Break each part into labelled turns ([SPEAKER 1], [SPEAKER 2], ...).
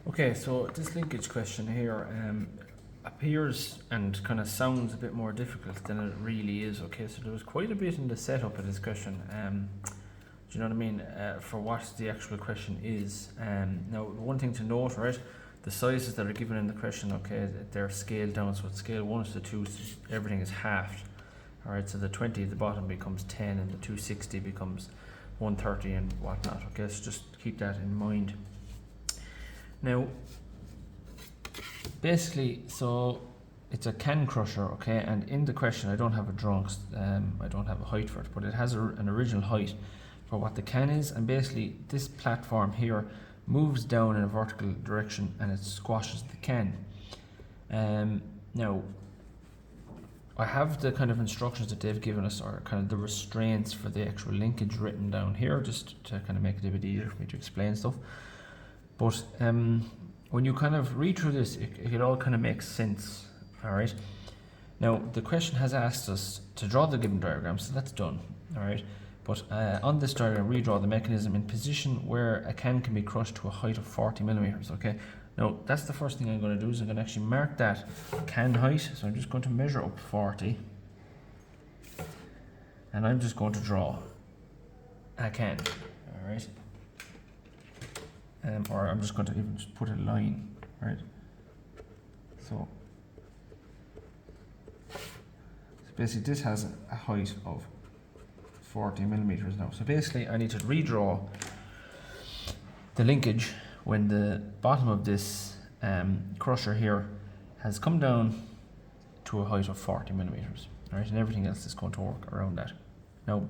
[SPEAKER 1] Okay, so this linkage question here appears and kind of sounds a bit more difficult than it really is. Okay, so there was quite a bit in the setup of this question. Do you know what I mean? For what the actual question is. Now, one thing to note, right? The sizes that are given in the question, okay, they're scaled down. So it's scale 1 to the 2, so everything is halved. All right, so the 20 at the bottom becomes 10, and the 260 becomes 130 and whatnot. Okay, so just keep that in mind. Now, basically, so it's a can crusher, okay, and in the question I don't have a drawn, I don't have a height for it, but it has an original height for what the can is, and basically this platform here moves down in a vertical direction and it squashes the can. Now, I have the kind of instructions that they've given us, or kind of the restraints for the actual linkage written down here, just to kind of make it a bit easier for me to explain stuff. But when you kind of read through this, it all kind of makes sense, all right? Now, the question has asked us to draw the given diagram, so that's done, all right? But on this diagram, redraw the mechanism in position where a can be crushed to a height of 40 millimeters, okay? Now, that's the first thing I'm going to do, is I'm going to actually mark that can height, so I'm just going to measure up 40, and I'm just going to draw a can, all right? Or I'm just going to even just put a line, right? So basically this has a height of 40 millimeters now. So basically I need to redraw the linkage when the bottom of this crusher here has come down to a height of 40 millimeters, right? And everything else is going to work around that. Now,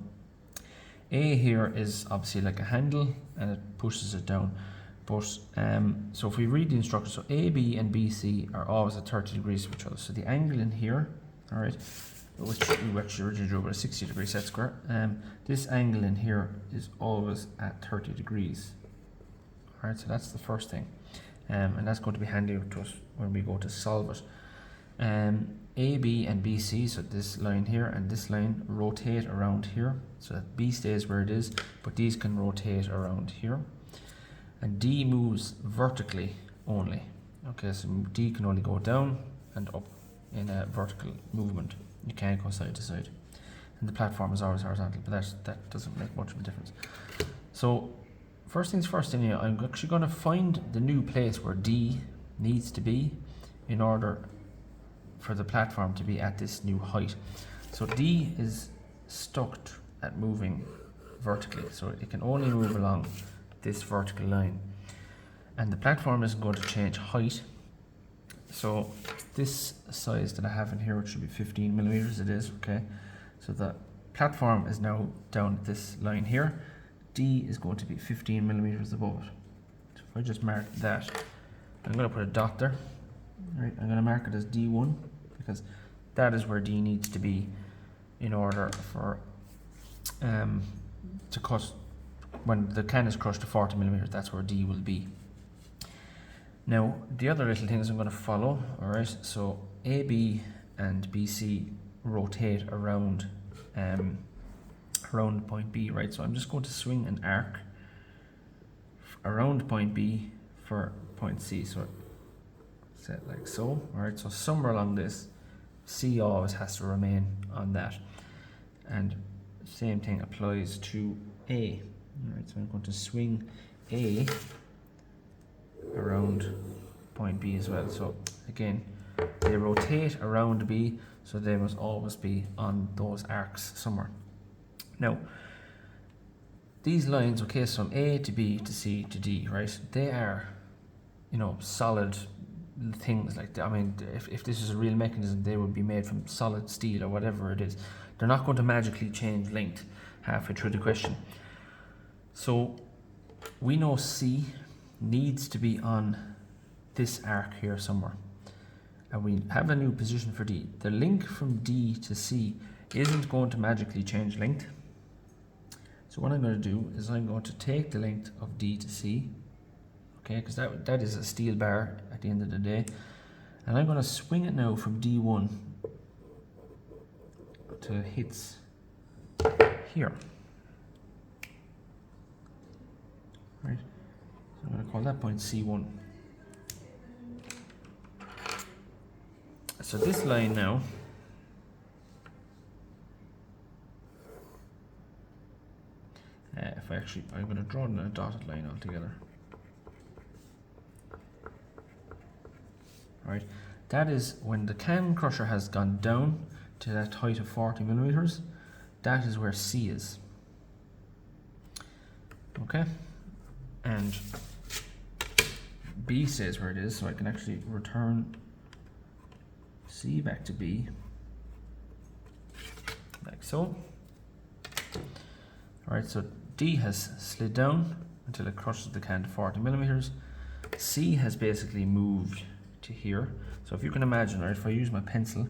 [SPEAKER 1] A here is obviously like a handle and it pushes it down. But so if we read the instructions, so AB and BC are always at 30 degrees of each other. So the angle in here, all right, which we actually originally drew about a 60 degree set square, this angle in here is always at 30 degrees. All right, so that's the first thing, and that's going to be handy to us when we go to solve it. AB and BC, so this line here and this line rotate around here, so that B stays where it is, but these can rotate around here. And D moves vertically only. Okay, so D can only go down and up in a vertical movement. You can't go side to side. And the platform is always horizontal, but that doesn't make much of a difference. So first things first, anyway, I'm actually going to find the new place where D needs to be in order for the platform to be at this new height. So D is stuck at moving vertically, so it can only move along this vertical line, and the platform isn't going to change height. So this size that I have in here, which should be 15 millimeters, it is, okay? So the platform is now down at this line here. D is going to be 15 millimeters above it. So if I just mark that, I'm going to put a dot there. Right, I'm going to mark it as D1 because that is where D needs to be in order for to cut. When the can is crushed to 40 millimeters, that's where D will be. Now, the other little things I'm going to follow, all right, so AB and BC rotate around around point B, right? So I'm just going to swing an arc around point B for point C. So set like so, all right, so somewhere along this, C always has to remain on that. And same thing applies to A. Alright, so I'm going to swing A around point B as well. So again, they rotate around B, so they must always be on those arcs somewhere. Now, these lines, okay, so from A to B to C to D, right? They are, you know, solid things like that. I mean, if this is a real mechanism, they would be made from solid steel or whatever it is. They're not going to magically change length halfway through the question. So we know C needs to be on this arc here somewhere, and we have a new position for D. The link from D to C isn't going to magically change length. So what I'm going to do is I'm going to take the length of D to C, okay, because that is a steel bar at the end of the day, and I'm going to swing it now from D1 to hits here. Right, so I'm going to call that point C1. So this line now, I'm going to draw in a dotted line altogether. Right, that is when the can crusher has gone down to that height of 40 millimeters. That is where C is. Okay, and B stays where it is, so I can actually return C back to B, like so. Alright, so D has slid down until it crushes the can to 40 millimeters. C has basically moved to here. So if you can imagine, right, if I use my pencil,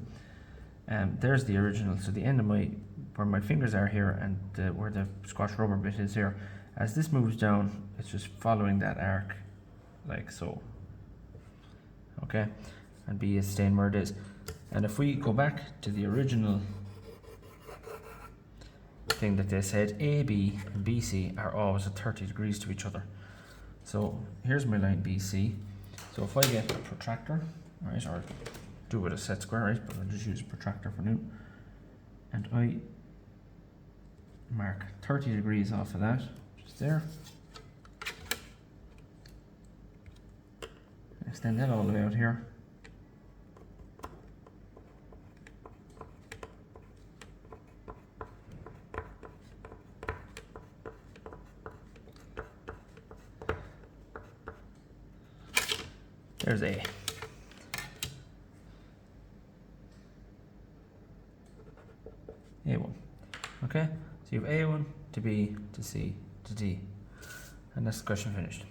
[SPEAKER 1] there's the original, so the end of where my fingers are here and where the squash rubber bit is here. As this moves down, it's just following that arc, like so. Okay, and B is staying where it is. And if we go back to the original thing that they said, AB and BC are always at 30 degrees to each other. So here's my line BC. So if I get a protractor, right, or do with a set square, right, but I'll just use a protractor for now, and I mark 30 degrees off of that, just there. Extend that all the way out here. There's A. A1. Okay, so you have A1 to B to C to D. And that's the question finished.